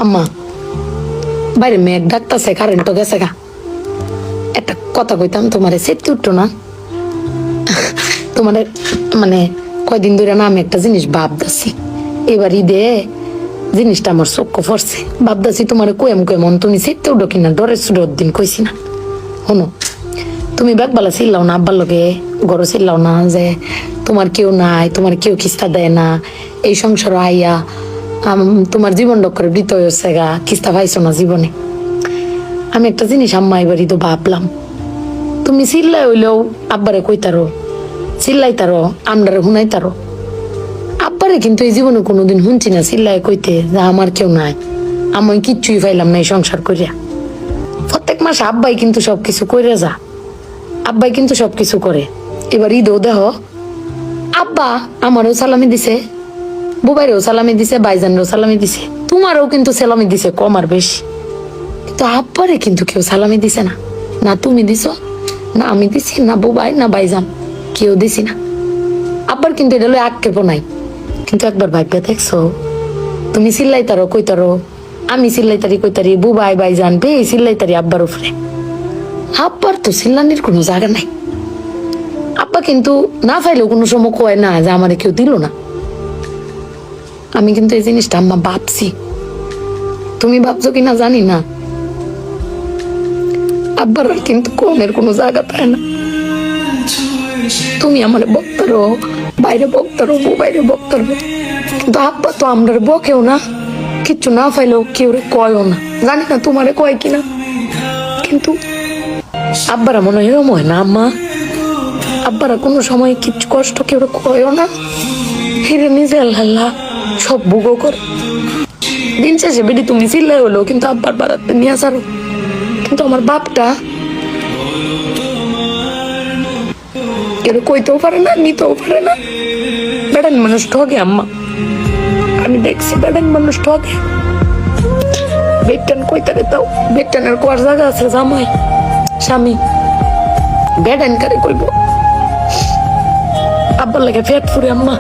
আম্মা বাইরে মেঘ ডাকতেছে, কারেন্টও গেছে গা। একটা কথা কইতাম তোমারে, সেটতে উঠতো না তোমার মানে কয়দিন ধরে না আমি একটা জিনিস ভাবতেছি। এবার ঈদে জিনিসটা আমার চোখ পড়ছে, ভাবতেছি তোমার কোয়েম কোয়েমন তুমি সেটতে উঠো কিনা, ডরের সুডোর দিন কইছি না। শোনো, তুমি ব্যাগবালা ছিলাও না, আব্বার লগে গড় ছিলাও না যে তোমার কেউ নাই, তোমার কেউ কিস্তা দেয় না, এই সংসার আইয়া তোমার জীবন ডক্করে বৃত হয়েছে গা, কিস্তা পাইছো না জীবনে। আমি একটা জিনিস আম্মা এবারই তো ভাবলাম, তুমি চিল্লাই হইলেও আব্বারে কইতারো, চিল্লাইতারো, আমরারে শুনাইতারো। আব্বারে কিন্তু এই জীবনে কোনোদিন শুনছি না চিল্লাই কইতে যে আমার কেউ নাই, আমি কিচ্ছুই পাইলাম না এই সংসার করিয়া। প্রত্যেক মাসে আব্বাই কিন্তু সবকিছু করে যা, আব্বাই কিন্তু সবকিছু করে। এবার ঈদও দেহ আব্বা আমারও সালামি দিছে, বুবাইরেও সালামি দিছে, ভাইজানেরও সালামি দিছে, তোমারও কিন্তু সালামি দিছে কম আর বেশি। কিন্তু আব্বারে কিন্তু কেউ সালামি দিছে না, না তুমি দিছো, না আমি দিছি, না বুবাই, না ভাইজান, কেউ দিছি না। আব্বার কিন্তু এটা হলো আক্ষেপও নাই। কিন্তু একবার ভাগ্য দেখছো, তুমি চিল্লাইতারো কইতারো, আমি চিল্লাইতারি কইতারি, বুবাই ভাইজান বে চিল্লাইতারি আব্বার উপরে। আব্বার তো চিল্লানির কোনো জায়গা নাই। আব্বা কিন্তু না পাইলেও কোনো সময় কয় না যে আমারে কেউ দিল না। আমি কিন্তু এই জিনিসটা আম্মা ভাবছি, তুমি ভাবছো কিনা জানি না। আব্বার কিন্তু কমের কোনো জায়গা পায় না। তুমি আমার বক্তারো, বাইরে বক্তারো, বাইরে বক্তারো, কিন্তু আব্বা তো আমরা বকেও না, কিচ্ছু না পাইলেও কেউ কয়ও না। জানি না তোমারে কয় কিনা, কিন্তু আব্বারা মনে হয় এরম হয় না আম্মা। আব্বারা কোনো সময় কিচ্ছু কষ্ট কেউ কয়ও না, হিরে নিজে আল্লাহ সব ভোগও করে। দিন শেষে বেডি তুমি চিল্লাই হলো কিন্তু আব্বার বাড়াতে নিয়ে আসারো। কিন্তু আমার বাপটা কেউ কইতেও পারে না, নিতেও পারে না। বেড়ান মানুষ ঠকে আম্মা, আমি দেখছি বেড়ান মানুষ ঠকে। বেটান কইতারে তাও বেটানের কোয়ার জায়গা আছে, জামাই স্বামী বেড়ান কারে কইব। আব্বার লাগে ফেট ফুরে আম্মা।